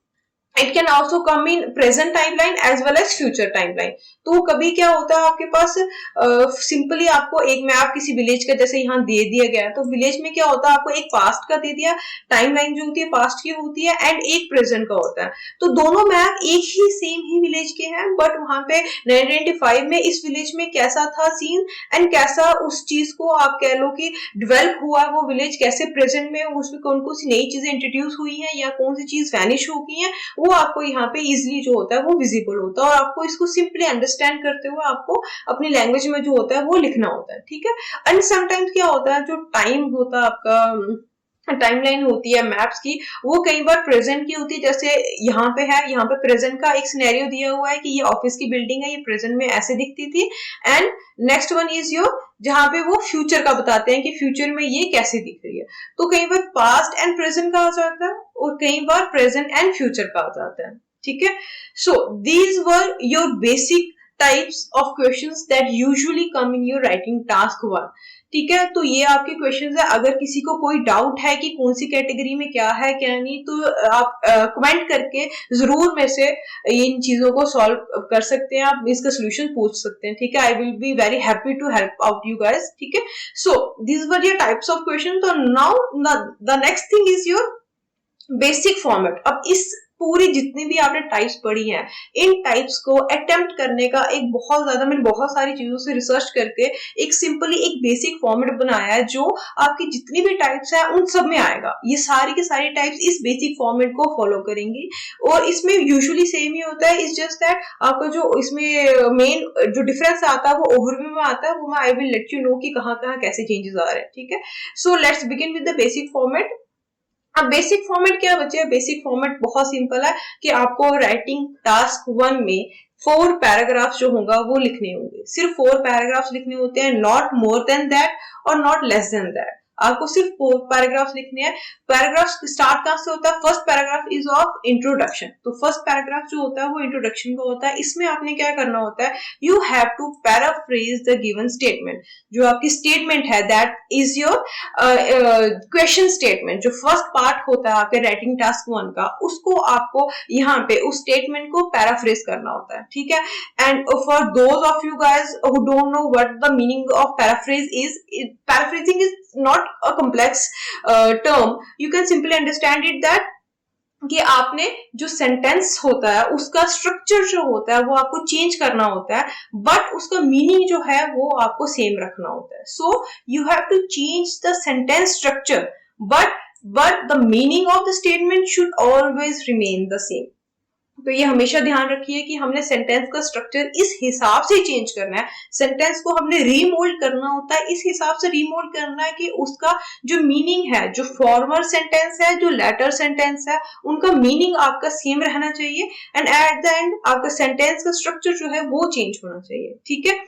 it can also come in present timeline as well as future timeline. तो कभी क्या होता है आपके पास सिंपली आपको एक मैप किसी विलेज का जैसे यहाँ दे दिया गया है, तो विलेज में क्या होता है आपको एक पास्ट का दे दिया, टाइमलाइन जो होती है पास्ट की होती है एंड एक प्रेजेंट का होता है। तो दोनों मैप एक ही सेम ही विलेज के हैं, बट वहां पे 1995 में इस विलेज में कैसा था सीन एंड कैसा उस चीज को आप कह लो कि डेवलप हुआ वो विलेज, कैसे प्रेजेंट में उसमें कौन कौन सी नई चीजें इंट्रोड्यूस हुई हैं या कौन सी चीज वैनिश हो गई है, वो आपको यहाँ पे इजिली जो होता है वो विजिबल होता है, और आपको इसको सिंपली अंडरस्टैंड करते हुए आपको अपनी लैंग्वेज में जो होता है वो लिखना होता है, ठीक है। एंड समटाइम्स क्या होता है जो टाइम होता है आपका, टाइमलाइन होती है मैप्स की, वो कई बार प्रेजेंट की होती है, जैसे यहाँ पे है, यहाँ पे प्रेजेंट का एक सिनेरियो दिया हुआ है कि ये ऑफिस की बिल्डिंग है, ये प्रेजेंट में ऐसे दिखती थी, and next one is your जहां पे वो फ्यूचर का बताते हैं कि फ्यूचर में ये कैसे दिख रही है। तो कई बार पास्ट एंड प्रेजेंट का आ जाता है और कई बार प्रेजेंट एंड फ्यूचर का आ जाता है, ठीक है। So these were your basic types of questions that usually come in your writing task 1, ठीक है। तो ये आपके क्वेश्चंस है, अगर किसी को कोई डाउट है कि कौन सी कैटेगरी में क्या है क्या नहीं, तो आप कमेंट करके जरूर मेरे से इन चीजों को सॉल्व कर सकते हैं, आप इसका सोल्यूशन पूछ सकते हैं, ठीक है। I will be very happy to help out you guys, ठीक है। So this were your types of question. तो now the next thing is your basic format. अब इस पूरी जितनी भी आपने टाइप्स पढ़ी हैं, इन टाइप्स को अटेम्प्ट करने का एक बहुत ज्यादा, मैंने बहुत सारी चीजों से रिसर्च करके एक सिंपली एक बेसिक फॉर्मेट बनाया है जो आपकी जितनी भी टाइप्स है उन सब में आएगा। ये सारी की सारी टाइप्स इस बेसिक फॉर्मेट को फॉलो करेंगी, और इसमें यूजुअली सेम ही होता है, इट्स जस्ट दैट आपका जो इसमें मेन जो डिफरेंस आता है वो ओवरव्यू में आता है, वो मैं I will let you know कि कहाँ कहाँ कैसे चेंजेस आ रहे हैं, ठीक है। So let's begin with the basic format. अब बेसिक फॉर्मेट क्या बचे? बेसिक फॉर्मेट बहुत सिंपल है कि आपको राइटिंग टास्क 1 में 4 पैराग्राफ्स जो होगा वो लिखने होंगे, सिर्फ 4 पैराग्राफ्स लिखने होते हैं, नॉट मोर देन दैट और नॉट लेस देन दैट। आपको सिर्फ 4 पैराग्राफ्स लिखने हैं। पैराग्राफ स्टार्ट कहां से होता है? First paragraph is of introduction. तो फर्स्ट पैराग्राफ जो होता है वो इंट्रोडक्शन का होता है। इसमें आपने क्या करना होता है, you have to paraphrase the given statement. जो आपकी स्टेटमेंट है that is your question statement. जो फर्स्ट पार्ट होता है आपके राइटिंग टास्क 1 का, उसको आपको यहाँ पे उस स्टेटमेंट को पैराफ्रेज करना होता है, ठीक है। And for those of you guys who don't know what the meaning of paraphrase is, paraphrasing is not a complex term. You can simply understand it that कि आपने जो सेंटेंस होता है उसका स्ट्रक्चर जो होता है वो आपको चेंज करना होता है, बट उसका मीनिंग जो है वो आपको सेम रखना होता है। So you have to change the sentence structure, but the meaning of the statement should always remain the same. तो ये हमेशा ध्यान रखिए कि हमने सेंटेंस का स्ट्रक्चर इस हिसाब से चेंज करना है, सेंटेंस को हमने रीमोल्ड करना होता है, इस हिसाब से रीमोल्ड करना है कि उसका जो मीनिंग है, जो फॉर्मर सेंटेंस है, जो लेटर सेंटेंस है, उनका मीनिंग आपका सेम रहना चाहिए, एंड एट द एंड आपका सेंटेंस का स्ट्रक्चर जो है वो चेंज होना चाहिए, ठीक है।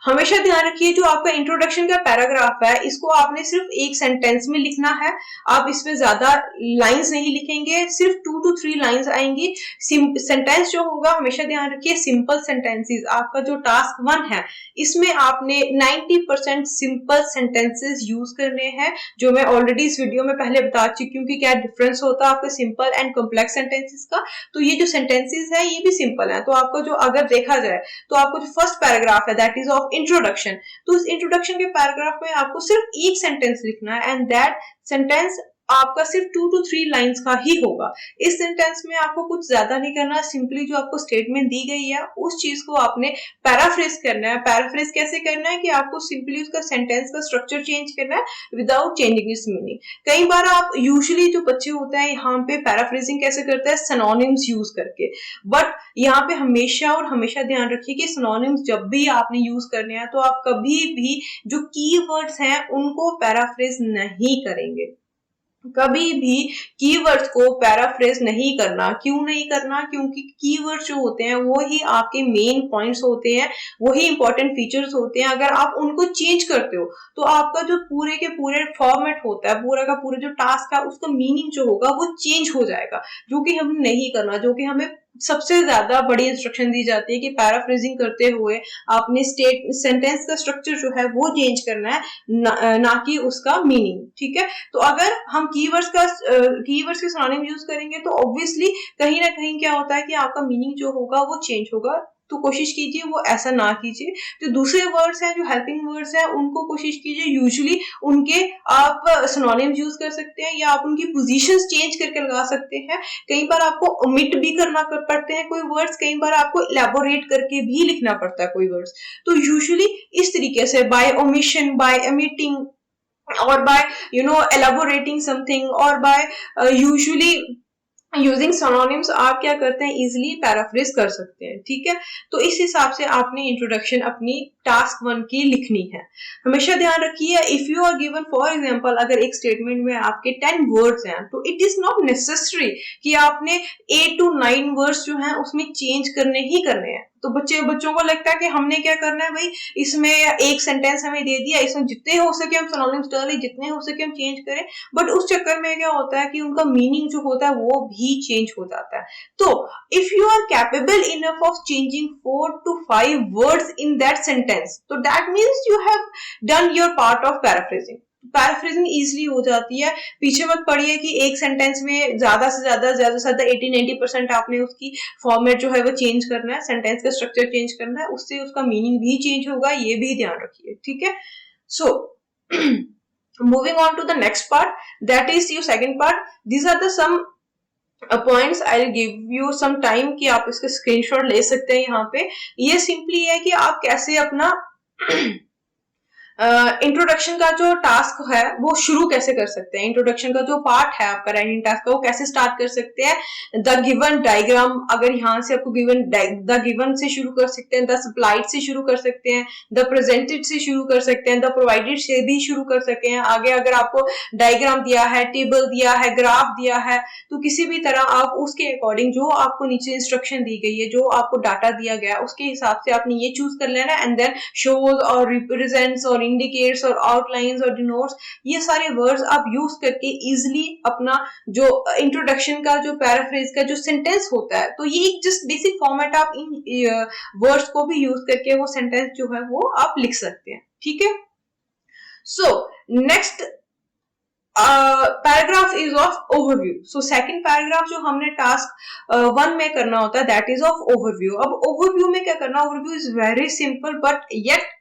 हमेशा ध्यान रखिए जो आपका इंट्रोडक्शन का पैराग्राफ है इसको आपने सिर्फ एक सेंटेंस में लिखना है। आप इसमें ज्यादा लाइंस नहीं लिखेंगे, सिर्फ 2 to 3 लाइंस आएंगी। सेंटेंस जो होगा हमेशा ध्यान रखिए सिंपल सेंटेंसेस। आपका जो टास्क 1 है इसमें आपने 90% सिंपल सेंटेंसेस यूज करने हैं, जो मैं ऑलरेडी इस वीडियो में पहले बता चुकी हूँ कि क्या डिफरेंस होता है आपके सिंपल एंड कॉम्प्लेक्स सेंटेंसेस का। तो ये जो सेंटेंसेस है ये भी सिंपल है। तो आपको जो अगर देखा जाए तो आपको जो first paragraph that is of introduction, तो इस इंट्रोडक्शन के पैराग्राफ में आपको सिर्फ एक सेंटेंस लिखना है, एंड दैट सेंटेंस आपका सिर्फ 2 to 3 लाइंस का ही होगा। इस सेंटेंस में आपको कुछ ज्यादा नहीं करना, सिंपली जो आपको स्टेटमेंट दी गई है उस चीज को आपने पैराफ्रेज करना है। पैराफ्रेज कैसे करना है कि आपको सिंपली उसका सेंटेंस का स्ट्रक्चर चेंज करना है विदाउट चेंजिंग इट्स मीनिंग। कई बार आप यूजुअली जो बच्चे होते हैं यहाँ पे पैराफ्रेजिंग कैसे करते हैं, सिनोनिम्स यूज करके, बट यहाँ पे हमेशा और हमेशा ध्यान रखिए कि सिनोनिम्स जब भी आपने यूज करने हैं तो आप कभी भी जो कीवर्ड्स हैं उनको पैराफ्रेज नहीं करेंगे। कभी भी कीवर्ड्स को पैराफ्रेज नहीं करना। क्यों नहीं करना? क्योंकि कीवर्ड्स जो होते हैं वो ही आपके मेन पॉइंट्स होते हैं, वही इंपॉर्टेंट फीचर्स होते हैं। अगर आप उनको चेंज करते हो तो आपका जो पूरे के पूरे फॉर्मेट होता है, पूरा का पूरा जो टास्क है उसका मीनिंग जो होगा वो चेंज हो जाएगा, जो कि हमें नहीं करना, जो कि हमें सबसे ज्यादा बड़ी इंस्ट्रक्शन दी जाती है कि पैराफ्रेजिंग करते हुए आपने सेंटेंस का स्ट्रक्चर जो है वो चेंज करना है, ना कि उसका मीनिंग। ठीक है, तो अगर हम कीवर्ड्स के सिनोनिम यूज करेंगे तो ऑब्वियसली कहीं ना कहीं क्या होता है कि आपका मीनिंग जो होगा वो चेंज होगा। तो कोशिश कीजिए वो ऐसा ना कीजिए। जो दूसरे वर्ड्स हैं, जो हेल्पिंग वर्ड्स हैं, उनको कोशिश कीजिए यूजुअली उनके आप सिनोनिम्स यूज कर सकते हैं या आप उनकी पोजीशंस चेंज करके लगा सकते हैं। कई बार आपको ओमिट भी करना पड़ते हैं कोई वर्ड्स, कई बार आपको इलेबोरेट करके भी लिखना पड़ता है कोई वर्ड्स। तो यूजुअली इस तरीके से बाय ओमिशन, बाय ओमिटिंग और बाय elaborating something और बाय usually यूजिंग सिनोनिम्स आप क्या करते हैं, इजिली पैराफ्रेज कर सकते हैं। ठीक है, तो इस हिसाब से आपने इंट्रोडक्शन अपनी टास्क 1 की लिखनी है। हमेशा ध्यान रखिए, if you are given for example अगर एक स्टेटमेंट में आपके 10 वर्ड्स हैं तो इट इज नॉट नेसेसरी कि आपने 8 to 9 वर्ड्स जो हैं उसमें चेंज करने ही करने हैं। तो बच्चों को लगता है कि हमने क्या करना है भाई, इसमें एक सेंटेंस हमें दे दिया, इसमें जितने हो सके हम सिनोनिम्स डालें, जितने हो सके हम चेंज करें, बट उस चक्कर में क्या होता है कि उनका मीनिंग जो होता है वो भी चेंज हो जाता है। तो if you are capable enough of changing 4 to 5 words in that sentence, तो that means you have done your part of paraphrasing. Paraphrasing easily हो जाती है। पीछे मत पड़िए कि एक सेंटेंस में ज्यादा से ज्यादा 80-90% आपने उसकी फॉर्मेट जो है वो चेंज करना है, सेंटेंस का स्ट्रक्चर चेंज करना है, उससे उसका मीनिंग भी चेंज होगा, ये भी ध्यान रखिए। ठीक है, सो moving on to the next part, that is your second part. These are the some points. I'll give you some time कि आप इसके स्क्रीनशॉट ले सकते हैं। यहाँ पे ये सिंपली है कि आप कैसे अपना इंट्रोडक्शन का जो टास्क है वो शुरू कैसे कर सकते हैं। इंट्रोडक्शन का जो पार्ट है आपका राइटिंग टास्क का, वो कैसे स्टार्ट कर सकते हैं। द गिवन डायग्राम, अगर यहाँ से आपको गिवन द गिवन से शुरू कर सकते हैं, द सप्लाइड से शुरू कर सकते हैं, द प्रेजेंटेड से शुरू कर सकते हैं, द प्रोवाइडेड से भी शुरू कर सकते हैं। आगे अगर आपको डायग्राम दिया है, टेबल दिया है, ग्राफ दिया है, तो किसी भी तरह आप उसके अकॉर्डिंग जो आपको नीचे इंस्ट्रक्शन दी गई है, जो आपको डाटा दिया गया है, उसके हिसाब से आपने ये चूज कर लेना एंड देन शोज और रिप्रेजेंट्स और इंडिकेट्स और आउटलाइंस और डिनोट्स, ये सारे वर्ड्स आप यूज करके इजिली अपना जो इंट्रोडक्शन का जो पैराफ्रेज का जो सेंटेंस होता है, तो ये एक जस्ट बेसिक फॉर्मेट आप इन वर्ड्स को भी यूज करके वो सेंटेंस जो है वो आप लिख सकते हैं। ठीक है, so next paragraph is of overview. So second paragraph जो हमने टास्क 1 में करना होता है दैट इज ऑफ ओवरव्यू। अब ओवरव्यू में क्या करना, overview is very simple but yet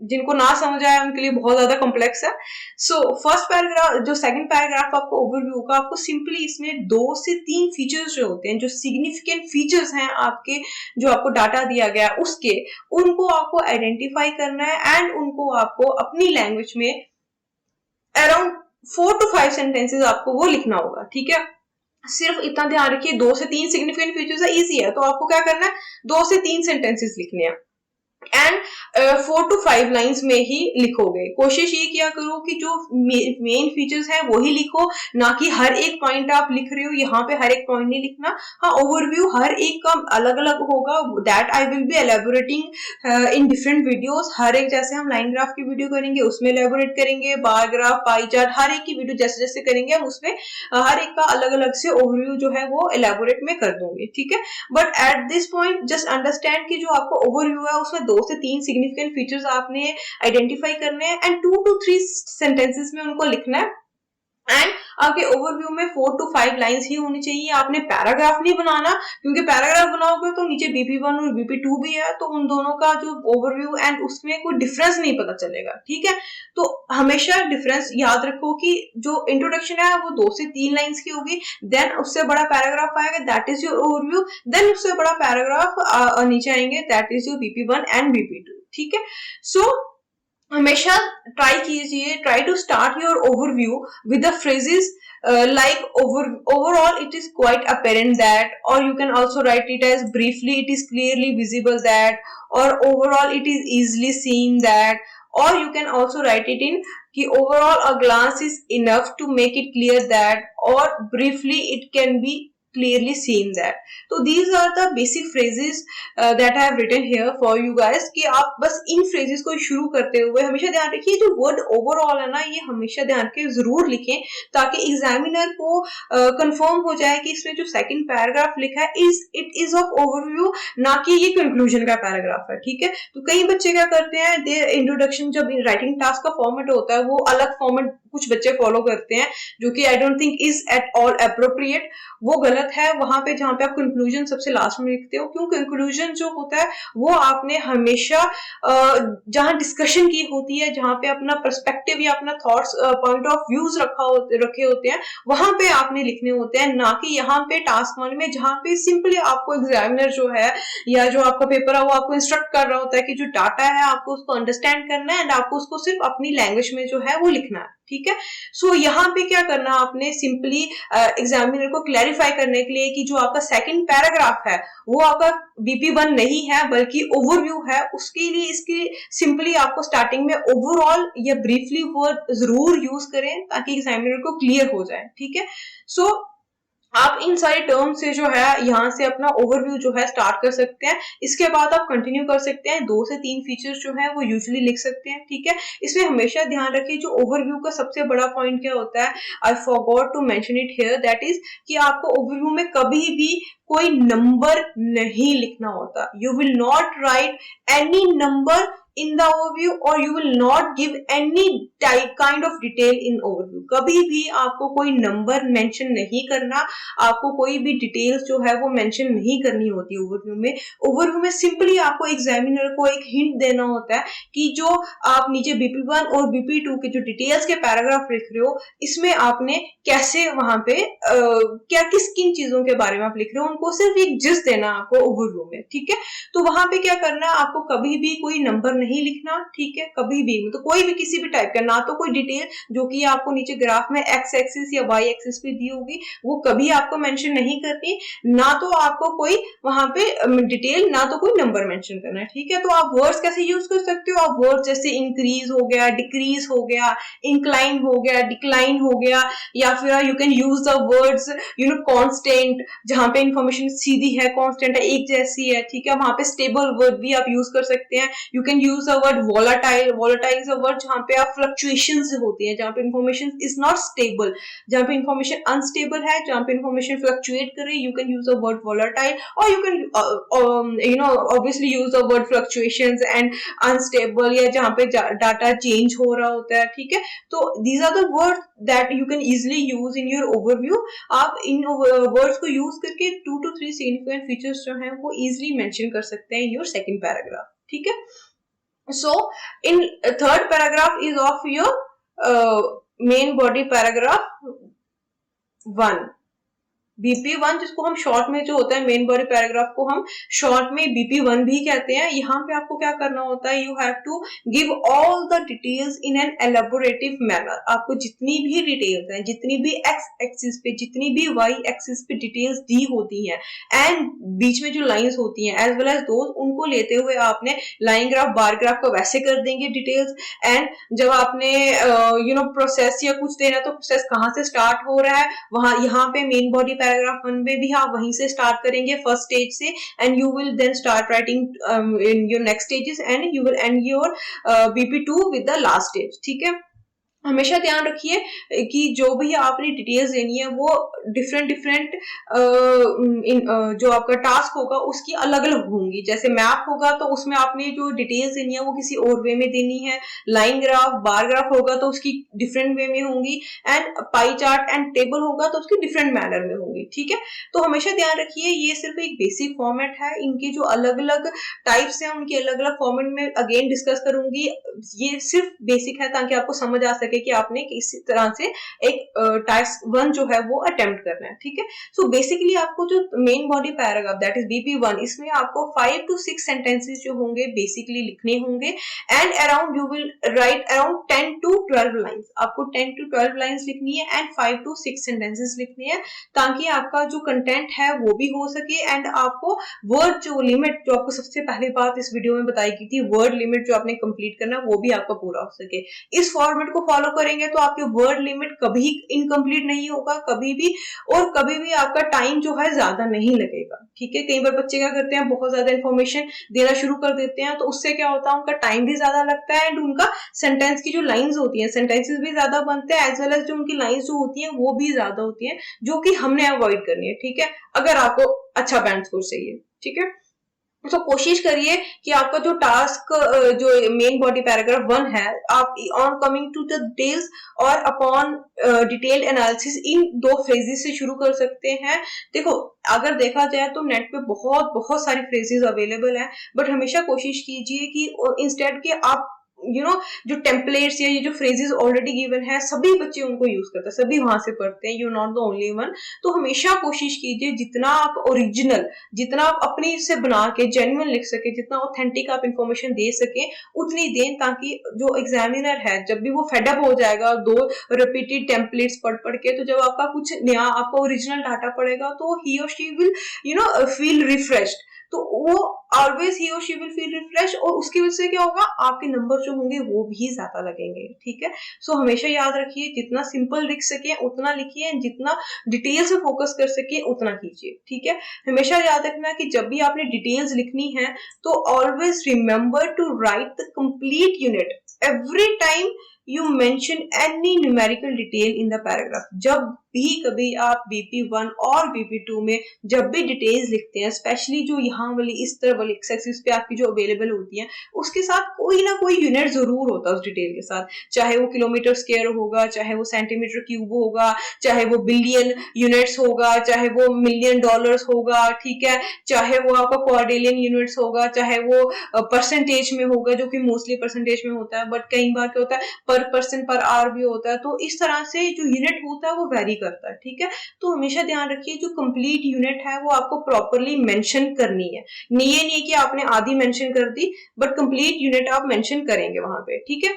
जिनको ना समझ आया उनके लिए बहुत ज्यादा कॉम्प्लेक्स है। सो फर्स्ट पैराग्राफ, जो सेकंड पैराग्राफ आपको ओवरव्यू का, आपको सिंपली इसमें 2 से 3 फीचर्स जो होते हैं, जो सिग्निफिकेंट फीचर्स हैं आपके, जो आपको डाटा दिया गया उसके, उनको आपको आइडेंटिफाई करना है एंड उनको आपको अपनी लैंग्वेज में अराउंड 4 to 5 सेंटेंसेस आपको वो लिखना होगा। ठीक है, सिर्फ इतना ध्यान रखिए 2 से 3 सिग्निफिकेंट फीचर्स है, इजी है, तो आपको क्या करना है 2 से 3 सेंटेंसेस लिखने हैं एंड 4 to 5 लाइंस में ही लिखोगे। कोशिश ये किया करो कि जो मेन फीचर्स है वही लिखो, ना कि हर एक पॉइंट आप लिख रहे हो, यहाँ पे हर एक पॉइंट नहीं लिखना। हाँ, ओवरव्यू हर एक का अलग अलग होगा, that I will be elaborating in different videos. हर एक, जैसे हम लाइन ग्राफ की वीडियो करेंगे उसमें एलेबोरेट करेंगे, बार ग्राफ, पाई चार्ट, हर एक की वीडियो जैसे जैसे करेंगे हम उसमें हर एक का अलग अलग से ओवरव्यू जो है वो एलेबोरेट में कर दूंगी। ठीक है, but at this point just understand कि जो आपको ओवरव्यू है उसमें 2 से 3 सिग्निफिकेंट फीचर्स आपने आइडेंटिफाई करने हैं एंड 2 to 3 सेंटेंसेस में उनको लिखना है एंड आपके ओवरव्यू में 4 to 5 लाइंस ही होनी चाहिए। आपने पैराग्राफ नहीं बनाना, क्योंकि पैराग्राफ बनाओगे तो नीचे BP1 और BP2 भी है, तो उन दोनों का जो ओवरव्यू एंड उसमें कोई डिफरेंस नहीं पता चलेगा। ठीक है, तो हमेशा डिफरेंस याद रखो कि जो इंट्रोडक्शन है वो 2 से 3 लाइंस की होगी, देन उससे बड़ा पैराग्राफ आएगा that is your overview, then उससे बड़ा पैराग्राफ नीचे आएंगे that is your BP1 and BP2। ठीक है, सो हमेशा ट्राई कीजिए, try to start your overview with the phrases like overall it is quite apparent that, or you can also write it as briefly it is clearly visible that, or overall it is easily seen that, or you can also write it in कि overall a glance is enough to make it clear that, or briefly it can be clearly seen that. So these are the basic phrases that I have written here for you guys कि आप बस इन phrases को शुरू करते हुए हमेशा ध्यान रखिए जो word overall है ना, ये हमेशा ध्यान के जरूर लिखें ताकि एग्जामिनर को कंफर्म हो जाए कि इसमें जो सेकंड पैराग्राफ लिखा है इट इज ऑफ ओवरव्यू, ना कि ये कंक्लूजन का पैराग्राफ है, ठीक है। तो कई बच्चे क्या करते हैं, दे इंट्रोडक्शन जब राइटिंग टास्क का फॉर्मेट होता है वो अलग फॉर्मेट कुछ बच्चे फॉलो करते हैं जो कि I don't think is at all appropriate, वो गलत है। वहां पे जहां पे आप कंक्लूजन सबसे लास्ट में लिखते हो, क्यों कंक्लूजन जो होता है वो आपने हमेशा जहां डिस्कशन की होती है, जहां पे अपना पर्सपेक्टिव या अपना थॉट्स पॉइंट ऑफ व्यूज रखे होते हैं, वहां पे आपने लिखने होते हैं, ना कि यहाँ पे टास्क 1 में जहां पे सिंपली आपको एग्जामिनर जो है या जो आपका पेपर है वो आपको इंस्ट्रक्ट कर रहा होता है कि जो डाटा है आपको उसको अंडरस्टैंड करना है एंड आपको उसको सिर्फ अपनी लैंग्वेज में जो है वो लिखना है, ठीक है। सो यहाँ पे क्या करना आपने, सिंपली एग्जामिनर को क्लैरिफाई करने के लिए कि जो आपका सेकंड पैराग्राफ है वो आपका BP1 नहीं है बल्कि ओवरव्यू है, उसके लिए इसकी सिंपली आपको स्टार्टिंग में ओवरऑल या ब्रीफली वर्ड जरूर यूज करें ताकि एग्जामिनर को क्लियर हो जाए, ठीक है। सो आप इन सारे टर्म से जो है यहाँ से अपना ओवरव्यू जो है स्टार्ट कर सकते हैं। इसके बाद आप कंटिन्यू कर सकते हैं, 2 से 3 फीचर्स जो है वो यूजुअली लिख सकते हैं, ठीक है। इसमें हमेशा ध्यान रखिए जो ओवरव्यू का सबसे बड़ा पॉइंट क्या होता है, I forgot to mention it here, that is कि आपको ओवरव्यू में कभी भी कोई नंबर नहीं लिखना होता। You will not right any number in the overview or you will not give any kind of detail in overview. कभी भी आपको कोई नंबर मेंशन नहीं करना, आपको कोई भी डिटेल्स जो है वो मेंशन नहीं करनी होती ओवरव्यू में। ओवरव्यू में सिंपली आपको एग्जामिनर को एक हिंट देना होता है कि जो आप नीचे BP1 और BP2 के जो डिटेल्स के पैराग्राफ लिख रहे हो इसमें आपने कैसे वहां पे क्या किन चीजों के बारे में आप लिख रहे हो, उनको सिर्फ एक जिस्ट देना आपको ओवरव्यू में, ठीक है। तो वहां पे क्या करना, आपको कभी भी कोई नंबर नहीं लिखना, ठीक है, कभी भी, मतलब कोई भी किसी भी टाइप का, ना तो कोई डिटेल जो कि आपको नीचे ग्राफ में एक्स एक्सिस या वाई एक्सिस पे दी होगी वो कभी आपको मेंशन नहीं करनी, ना तो आपको कोई वहां पे डिटेल, ना तो कोई नंबर मेंशन करना है, ठीक है। तो आप वर्ड्स कैसे यूज कर सकते हो, आप वर्ड्स जैसे इंक्रीज हो गया, डिक्रीज हो गया, इंक्लाइन हो गया, डिक्लाइन हो गया, या फिर you can use the words constant, जहां पे इंफॉर्मेशन सीधी है, कांस्टेंट है, एक जैसी है, ठीक है। वहां पे स्टेबल वर्ड भी आप यूज कर सकते हैं। You can use the word volatile, volatile is a word जहां पे आप फ्लक्चुएशंस होती है, जहां पे इंफॉर्मेशन इज नॉट स्टेबल, जहां पे इंफॉर्मेशन अनस्टेबल है, जहां पे इंफॉर्मेशन फ्लक्चुएट कर रही है, you can use the word volatile, और you can obviously use the word fluctuations and unstable, या जहां पे डाटा चेंज हो रहा होता है, ठीक है। तो these are the word that you can easily use in your overview. आप इन वर्ड्स को यूज करके 2 to 3 सिग्निफिकेंट फीचर्स जो हैं वो इजिली मेंशन कर सकते हैं इन योर सेकंड पैराग्राफ, ठीक है। So in third paragraph is of your main body paragraph 1, BP1 जिसको हम शॉर्ट में जो होता है मेन बॉडी पैराग्राफ को हम शॉर्ट में BP1 भी कहते हैं। यहाँ पे आपको क्या करना होता है, you have to give all the details in an elaborative manner. आपको जितनी भी डिटेल्स हैं, जितनी भी एक्स एक्सिस पे, जितनी भी वाई एक्सिस पे डिटेल्स दी होती हैं एंड बीच में जो लाइंस होती हैं एज वेल एज दोज, उनको लेते हुए आपने लाइन ग्राफ बार ग्राफ को वैसे कर देंगे डिटेल्स। एंड जब आपने प्रोसेस या कुछ देना तो प्रोसेस कहाँ से स्टार्ट हो रहा है, वहां यहाँ पे मेन बॉडी पैराग्राफ 1 में भी आप वहीं से स्टार्ट करेंगे फर्स्ट स्टेज से, and you will then start writing in your next stages and you will end your BP2 with the last stage, ठीक है। हमेशा ध्यान रखिए कि जो भी आपने डिटेल्स देनी है वो डिफरेंट जो आपका टास्क होगा उसकी अलग अलग होंगी। जैसे मैप होगा तो उसमें आपने जो डिटेल्स देनी है वो किसी और वे में देनी है, लाइन ग्राफ बार ग्राफ होगा तो उसकी डिफरेंट वे में होंगी, and pie chart and table होगा तो उसकी डिफरेंट मैनर में होंगी, ठीक है। तो हमेशा ध्यान रखिए ये सिर्फ एक बेसिक फॉर्मेट है, इनके जो अलग अलग टाइप्स हैं उनके अलग अलग फॉर्मेट में अगेन डिस्कस करूंगी। ये सिर्फ बेसिक है ताकि आपको समझ आ सके कि आपने किसी तरह से एक टास्क 1 जो है वो अटेम्प्ट करना है, ठीक है। सो बेसिकली आपको जो main body paragraph that is BP1, इसमें आपको 5 to 6 सेंटेंसेस जो होंगे बेसिकली लिखने होंगे, and around you will write around 10 to 12 lines. आपको 10 to 12 लाइंस लिखनी है एंड 5 to 6 सेंटेंसेस लिखनी है ताकि आपका जो कंटेंट है वो भी हो सके, एंड आपको वर्ड जो लिमिट जो आपको सबसे पहले बात इस वीडियो में बताई गई थी, वर्ड लिमिट जो आपने कंप्लीट करना वो भी आपका पूरा हो सके। इस फॉर्मेट को फॉलो फॉलो करेंगे तो आपके वर्ड लिमिट कभी इनकम्प्लीट नहीं होगा, कभी भी, और कभी भी आपका टाइम जो है ज्यादा नहीं लगेगा। ठीक है, कई बार बच्चे क्या करते हैं, बहुत ज्यादा इन्फॉर्मेशन देना शुरू कर देते हैं, तो उससे क्या होता है, उनका टाइम भी ज्यादा लगता है एंड उनका सेंटेंस की जो लाइंस होती हैं, सेंटेंसेस भी ज्यादा बनते हैं, एज वेल एज जो उनकी लाइंस जो होती हैं वो भी ज्यादा होती हैं, जो कि हमने अवॉइड करनी है। ठीक है, अगर आपको अच्छा बैंड स्कोर चाहिए। ठीक है, तो कोशिश करिए कि आपका जो टास्क, जो मेन बॉडी पैराग्राफ 1 है, आप on coming to the details और upon detail analysis in 2 phrases से शुरू कर सकते हैं। देखो, अगर देखा जाए तो नेट पे बहुत बहुत सारी फ्रेजेस अवेलेबल है, बट हमेशा कोशिश कीजिए कि इंस्टेड के आप जो टेम्पलेट्स या ये जो फ्रेजेस ऑलरेडी गिवन है, सभी बच्चे उनको यूज करते हैं, सभी वहां से पढ़ते हैं, you not the only one. तो हमेशा कोशिश कीजिए जितना आप ओरिजिनल, जितना आप अपनी से बना के जेन्युइन लिख सके, जितना ऑथेंटिक आप इंफॉर्मेशन दे सके उतनी दें, ताकि जो एग्जामिनर है जब भी वो फेडअप हो जाएगा 2 रिपीटेड टेम्पलेट्स पढ़ पढ़ के, तो जब आपका कुछ नया, आपका ओरिजिनल डाटा पड़ेगा, तो ही और शी विल फील रिफ्रेश्ड। तो वो ऑलवेज ही और शी विल फील रिफ्रेश, और उसकी वजह से क्या होगा, आपके नंबर जो होंगे वो भी ज्यादा लगेंगे। ठीक है, सो हमेशा याद रखिए, जितना सिंपल लिख सके उतना लिखिए, जितना डिटेल से फोकस कर सके उतना कीजिए। ठीक है, हमेशा याद रखना कि जब भी आपने डिटेल्स लिखनी है तो always remember to write the complete unit every time you mention any numerical detail in the paragraph। जब भी कभी आप BP1 और BP2 में जब भी डिटेल्स लिखते हैं, स्पेशली जो यहाँ वाली इस तरह वाली एक्सेसिस पे आपकी जो अवेलेबल होती है, उसके साथ कोई ना कोई यूनिट जरूर होता है उस डिटेल के साथ, चाहे वो किलोमीटर स्क्वायर होगा, चाहे वो सेंटीमीटर क्यूब होगा, चाहे वो बिलियन यूनिट्स होगा, चाहे वो मिलियन डॉलर्स होगा। ठीक है, चाहे वो आपका क्वाड्रिलियन यूनिट्स होगा, चाहे वो परसेंटेज में होगा, जो कि मोस्टली परसेंटेज में होता है, बट कई बार क्या होता है पर पर्सन पर आवर भी होता है। तो इस तरह से जो यूनिट होता है वो वेरी करता है। ठीक है, तो हमेशा ध्यान रखिए जो कंप्लीट यूनिट है वो आपको प्रॉपरली मेंशन करनी है। ये नहीं कि आपने आधी मेंशन कर दी, बट कंप्लीट यूनिट आप मेंशन करेंगे वहां पे। ठीक है,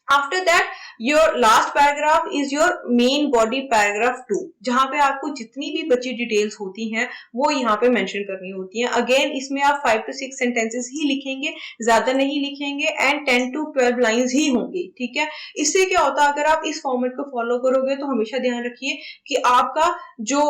after that your last paragraph is your main body paragraph 2, जहां पे आपको जितनी भी बची डिटेल्स होती हैं वो यहाँ पे मेंशन करनी होती हैं। अगेन इसमें आप 5 to 6 सेंटेंसेस ही लिखेंगे, ज्यादा नहीं लिखेंगे, एंड 10 to 12 लाइंस ही होंगी। ठीक है, इससे क्या होता है, अगर आप इस फॉर्मेट को फॉलो करोगे तो हमेशा ध्यान रखिए कि आपका जो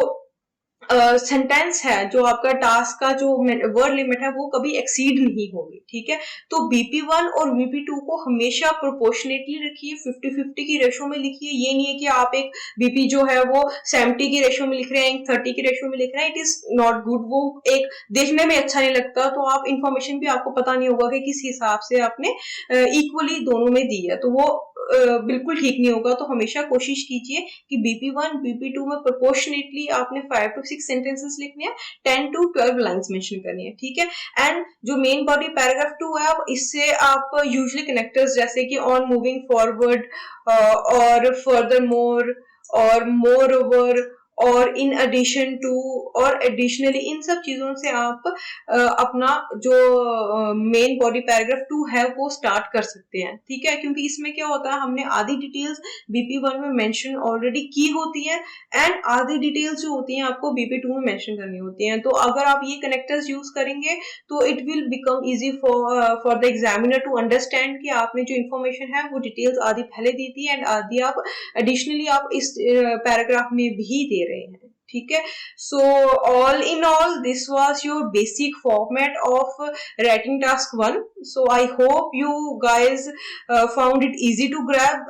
सेंटेंस है, जो आपका टास्क का जो वर्ड लिमिट है वो कभी एक्सीड नहीं होगी। ठीक है, तो BP1 और BP2 को हमेशा प्रोपोर्शनेटली रखिए, 50-50 की रेशो में लिखिए। ये नहीं है कि आप एक BP जो है वो 70 की रेशो में लिख रहे हैं, 30 की रेशो में लिख रहे हैं, इट इज नॉट गुड। वो एक देखने में अच्छा नहीं लगता, तो आप इंफॉर्मेशन भी आपको पता नहीं होगा कि किस हिसाब से आपने इक्वली दोनों में दी है, तो वो बिल्कुल ठीक नहीं होगा। तो हमेशा कोशिश कीजिए कि BP1 BP2 में प्रोपोर्शनेटली आपने 5 to 6 सेंटेंसेस लिखने हैं, 10 to 12 लाइंस मेंशन करनी है। ठीक है, एंड जो मेन बॉडी पैराग्राफ 2 है, इससे आप यूजुअली कनेक्टर्स जैसे कि ऑन मूविंग फॉरवर्ड और फर्दर मोर और मोर ओवर और इन एडिशन टू और एडिशनली, इन सब चीजों से आप अपना जो मेन बॉडी पैराग्राफ 2 है वो स्टार्ट कर सकते हैं। ठीक है, क्योंकि इसमें क्या होता है, हमने आधी डिटेल्स BP1 में मेंशन ऑलरेडी की होती है, एंड आधी डिटेल्स जो होती हैं आपको BP2 में मेंशन करनी होती हैं। तो अगर आप ये कनेक्टर्स यूज करेंगे तो it will become easy for the examiner to understand कि आपने जो इन्फॉर्मेशन है वो डिटेल्स आधी पहले दी थी एंड आधी आप एडिशनली आप इस पैराग्राफ में भी दे रहे हैं। ठीक है, so all in all this was your basic format of writing task 1। So I hope you guys found it easy to grab,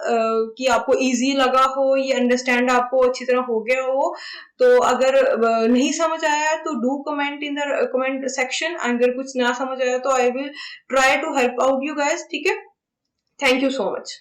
कि आपको इजी लगा हो, ये अंडरस्टैंड आपको अच्छी तरह हो गया हो। तो अगर नहीं समझ आया तो do comment in the comment section, अगर कुछ ना समझ आया तो I will try to help out you guys. ठीक है, थैंक यू सो मच।